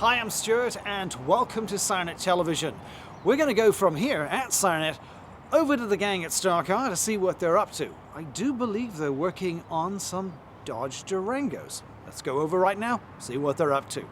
Hi, I'm Stuart and welcome to SIRENNET Television. We're going to go from here at SIRENNET over to the gang at StarCar to see what they're up to. I do believe they're working on some Dodge Durangos. Let's go over right now, see what they're up to.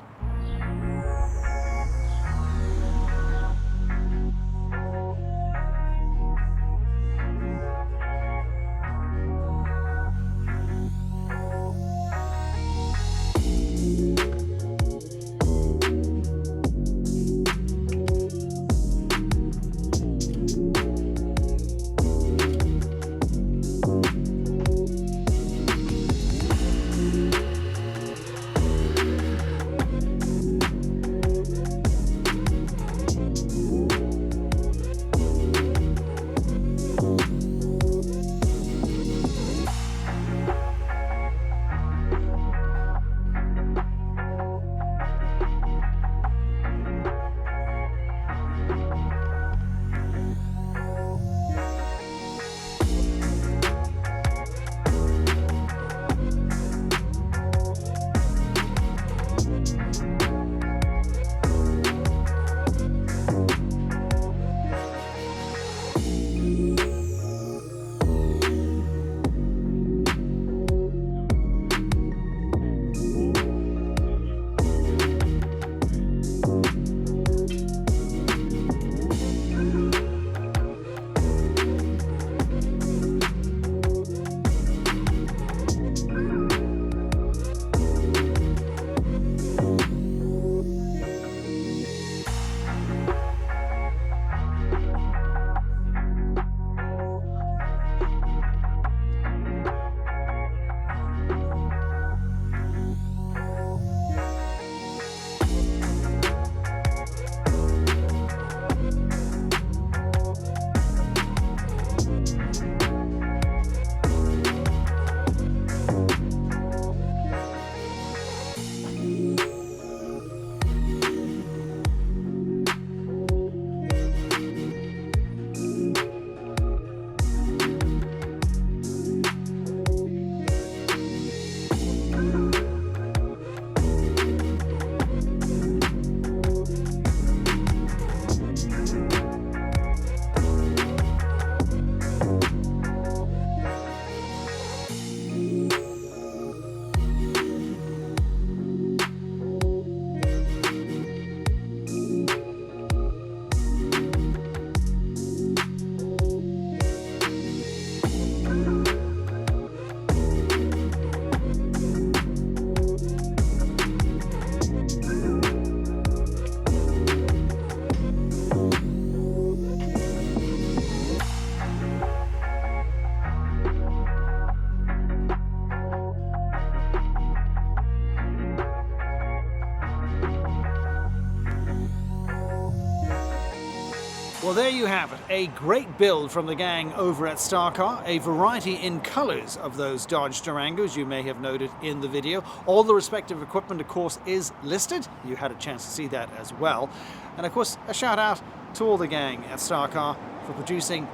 Well, there you have it, a great build from the gang over at StarCar, a variety in colors of those Dodge Durangos you may have noted in the video. All the respective equipment, of course, is listed. You had a chance to see that as well. And of course, a shout out to all the gang at StarCar for producing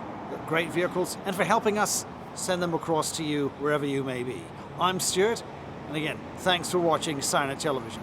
great vehicles and for helping us send them across to you wherever you may be. I'm Stuart, and again, thanks for watching SIRENNET Television.